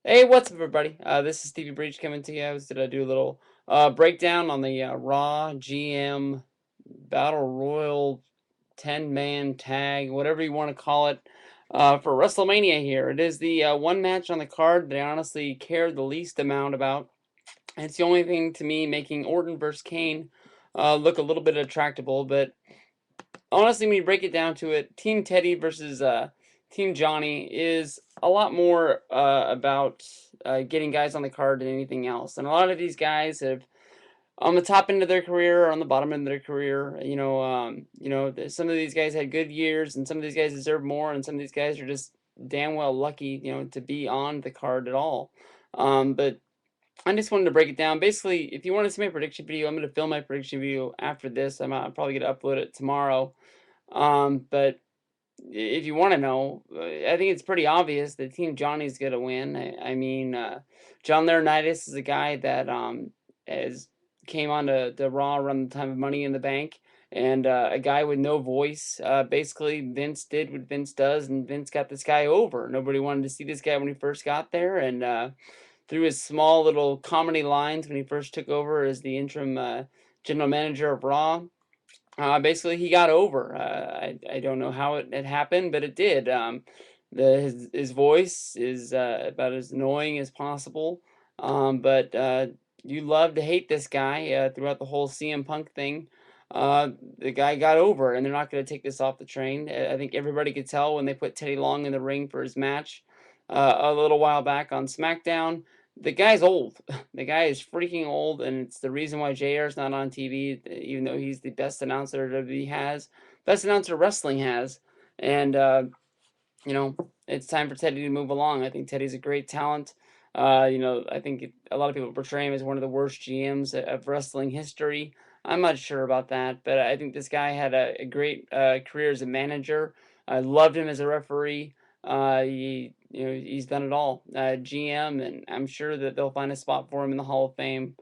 Hey, what's up, everybody? This is steviebreech coming to you. I was gonna do a little breakdown on the Raw GM Battle Royal 10-man tag, whatever you want to call it, for WrestleMania here. It is the one match on the card that I honestly care the least amount about. And it's the only thing to me making Orton versus Kane look a little bit attractable, but honestly, when you break it down to it, Team Teddy versus Team Johnny is a lot more about getting guys on the card than anything else. And a lot of these guys have on the top end of their career or on the bottom end of their career. Some of these guys had good years, and some of these guys deserve more, and some of these guys are just damn well lucky, to be on the card at all. But I just wanted to break it down. Basically, if you want to see my prediction video, I'm going to film my prediction video after this. I'm probably going to upload it tomorrow. But if you want to know, I think it's pretty obvious that Team Johnny's going to win. I mean, John Laurinaitis is a guy that has came on to Raw around the time of Money in the Bank, and a guy with no voice. Basically, Vince did what Vince does, and Vince got this guy over. Nobody wanted to see this guy when he first got there, and through his small little comedy lines when he first took over as the interim general manager of Raw, basically, he got over. I don't know how it happened, but it did. His voice is about as annoying as possible. But you love to hate this guy throughout the whole CM Punk thing. The guy got over, and they're not going to take this off the train. I think everybody could tell when they put Teddy Long in the ring for his match a little while back on SmackDown. The guy's old. The guy is freaking old, and it's the reason why JR is not on TV, even though he's the best announcer WWE has, best announcer wrestling has. And it's time for Teddy to move along. I think Teddy's a great talent. I think a lot of people portray him as one of the worst GMs of wrestling history. I'm not sure about that, but I think this guy had a great career as a manager. I loved him as a referee. He's done it all. GM, and I'm sure that they'll find a spot for him in the Hall of Fame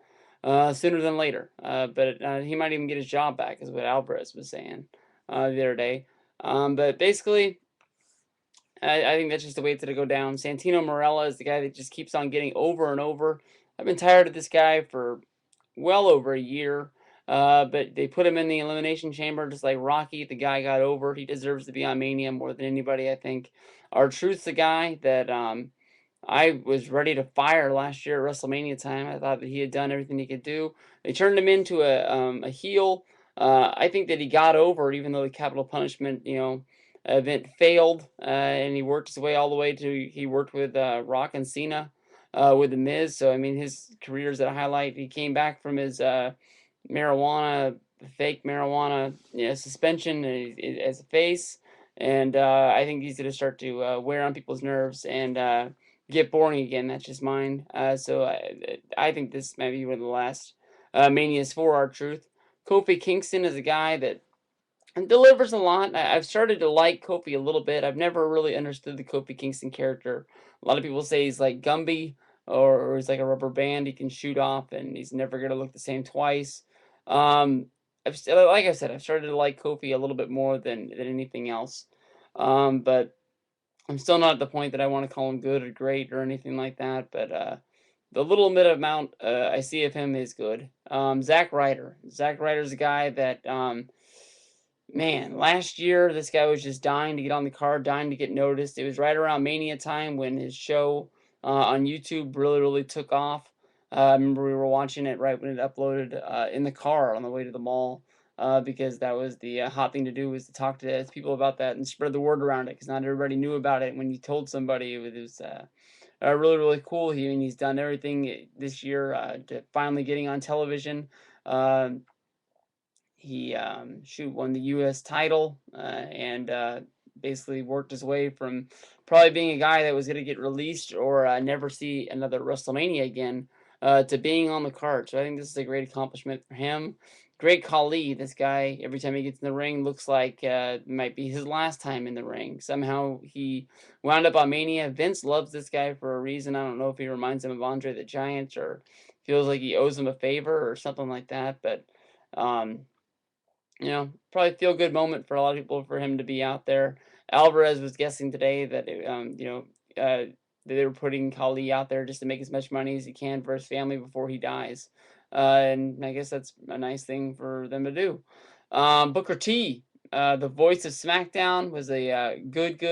sooner than later. But he might even get his job back, is what Alvarez was saying the other day. But basically, I think that's just the way it's going to go down. Santino Marella is the guy that just keeps on getting over and over. I've been tired of this guy for well over a year. But they put him in the Elimination Chamber just like Rocky. The guy got over. He deserves to be on Mania more than anybody, I think. R-Truth's the guy that I was ready to fire last year at WrestleMania time. I thought that he had done everything he could do. They turned him into a heel. I think that he got over, even though the capital punishment, event failed, and he worked his way all the way to he worked with Rock and Cena, with the Miz. So I mean, his career is at a highlight. He came back from his marijuana, fake marijuana, suspension as a face, and I think he's going to start to wear on people's nerves and get boring again. That's just mine. So I think this might be one of the last manias for R-Truth. Kofi Kingston is a guy that delivers a lot. I've started to like Kofi a little bit. I've never really understood the Kofi Kingston character. A lot of people say he's like Gumby, or he's like a rubber band he can shoot off, and he's never going to look the same twice. Um, like I said, I've started to like Kofi a little bit more than anything else. But I'm still not at the point that I want to call him good or great or anything like that. But the little bit amount I see of him is good. Zack Ryder. Zack Ryder's a guy that man, last year this guy was just dying to get on the card, dying to get noticed. It was right around Mania time when his show on YouTube really took off. I remember we were watching it right when it uploaded in the car on the way to the mall, because that was the hot thing to do, was to talk to people about that and spread the word around it, because not everybody knew about it. When you told somebody, it was really cool. He's done everything this year to finally getting on television. Um he won the U.S. title, and basically worked his way from probably being a guy that was going to get released or never see another WrestleMania again, to being on the card. So I think this is a great accomplishment for him. Great Khali. This guy, every time he gets in the ring, looks like it might be his last time in the ring. Somehow he wound up on Mania. Vince loves this guy for a reason. I don't know if he reminds him of Andre the Giant or feels like he owes him a favor or something like that. But um, probably feel good moment for a lot of people for him to be out there. Alvarez was guessing today that they were putting Khali out there just to make as much money as he can for his family before he dies. And I guess that's a nice thing for them to do. Booker T, the voice of SmackDown, was a good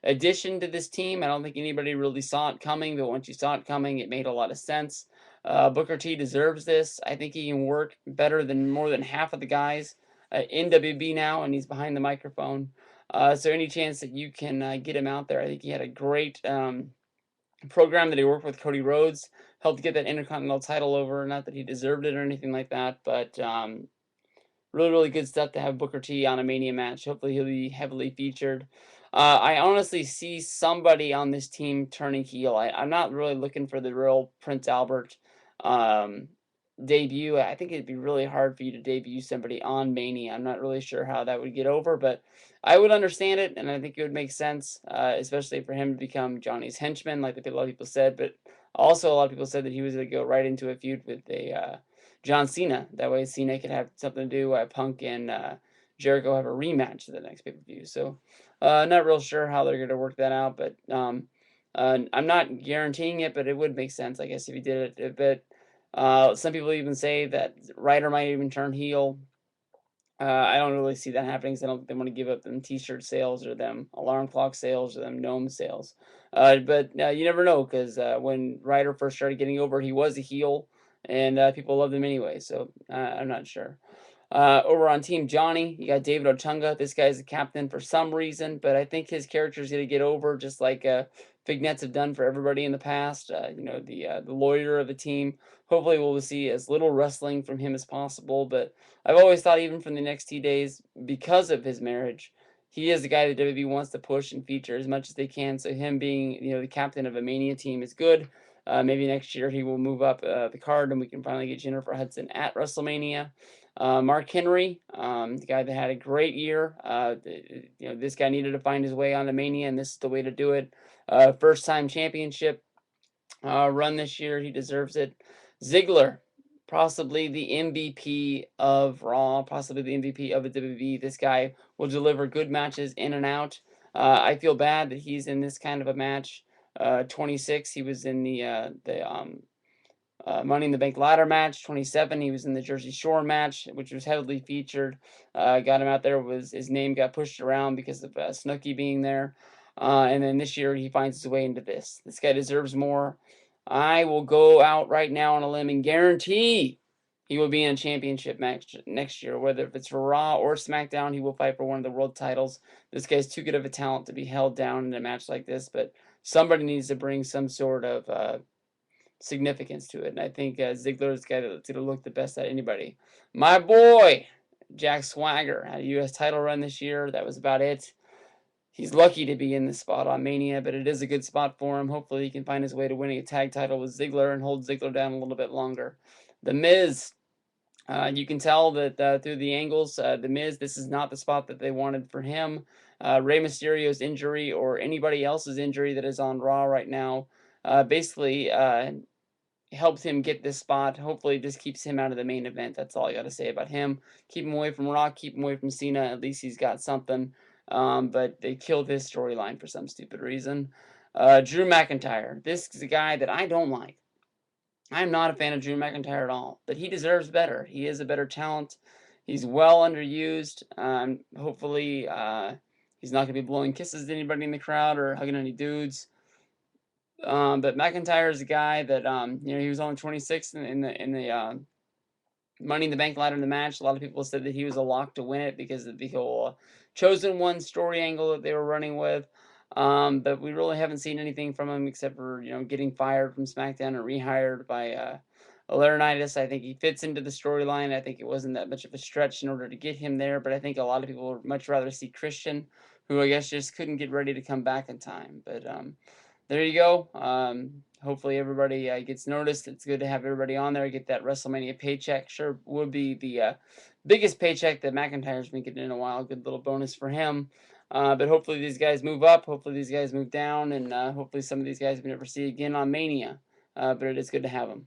addition to this team. I don't think anybody really saw it coming, but once you saw it coming, it made a lot of sense. Booker T deserves this. I think he can work better than more than half of the guys in WB now, and he's behind the microphone. So any chance that you can get him out there, I think he had a great program that he worked with Cody Rhodes, helped get that Intercontinental title over. Not that he deserved it or anything like that, but really good stuff to have Booker T on a Mania match. Hopefully he'll be heavily featured. I honestly see somebody on this team turning heel. I'm not really looking for the real Prince Albert um, debut. I think it'd be really hard for you to debut somebody on Mania. I'm not really sure how that would get over, but I would understand it, and I think it would make sense, especially for him to become Johnny's henchman, like a lot of people said. But also, a lot of people said that he was going to go right into a feud with a John Cena. That way, Cena could have something to do while Punk and Jericho have a rematch at the next pay-per-view. So, not real sure how they're going to work that out, but I'm not guaranteeing it, but it would make sense, I guess, if he did it. But some people even say that Ryder might even turn heel. I don't really see that happening because I don't think they want to give up them T-shirt sales or them alarm clock sales or them gnome sales. But you never know because when Ryder first started getting over, he was a heel, and people loved him anyway. So I'm not sure. Over on Team Johnny, you got David Otunga. This guy's the captain for some reason, but I think his character is going to get over just like Big Nets have done for everybody in the past. The lawyer of the team. Hopefully, we'll see as little wrestling from him as possible. But I've always thought, even from the NXT days, because of his marriage, he is the guy that WWE wants to push and feature as much as they can. So him being, the captain of a Mania team is good. Maybe next year he will move up the card and we can finally get Jennifer Hudson at WrestleMania. Mark Henry, the guy that had a great year. This guy needed to find his way on the Mania, and this is the way to do it. First time championship run this year. He deserves it. Ziggler, possibly the MVP of Raw, possibly the MVP of the WWE. This guy will deliver good matches in and out. I feel bad that he's in this kind of a match. 26, he was in the Money in the Bank ladder match. 27, he was in the Jersey Shore match, which was heavily featured. Got him out there. His name got pushed around because of Snooki being there. And then this year he finds his way into this. This guy deserves more. I will go out right now on a limb and guarantee he will be in a championship match next year. Whether if it's for Raw or SmackDown, he will fight for one of the world titles. This guy's too good of a talent to be held down in a match like this, but somebody needs to bring some sort of significance to it. And I think Ziggler is the guy that's going to look the best at anybody. My boy, Jack Swagger, had a U.S. title run this year. That was about it. He's lucky to be in this spot on Mania, but it is a good spot for him. Hopefully he can find his way to winning a tag title with Ziggler and hold Ziggler down a little bit longer. The Miz, you can tell that through the angles, The Miz, this is not the spot that they wanted for him. Rey Mysterio's injury or anybody else's injury that is on Raw right now basically helped him get this spot. Hopefully this keeps him out of the main event. That's all I got to say about him. Keep him away from Rock, keep him away from Cena. At least he's got something. But they killed his storyline for some stupid reason. Drew McIntyre. This is a guy that I don't like. I'm not a fan of Drew McIntyre at all, but he deserves better. He is a better talent. He's well underused. Hopefully he's not going to be blowing kisses to anybody in the crowd or hugging any dudes. But McIntyre is a guy that he was only 26 in the Money in the Bank ladder in the match. A lot of people said that he was a lock to win it because of the whole chosen one story angle that they were running with. But we really haven't seen anything from him except for getting fired from SmackDown and rehired by Laurinaitis. I think he fits into the storyline. I think it wasn't that much of a stretch in order to get him there. But I think a lot of people would much rather see Christian, who I guess just couldn't get ready to come back in time. But there you go. Hopefully everybody gets noticed. It's good to have everybody on there, get that WrestleMania paycheck. Sure would be the biggest paycheck that McIntyre's been getting in a while. Good little bonus for him. But hopefully these guys move up. Hopefully these guys move down. And hopefully some of these guys we never see again on Mania. But it is good to have them.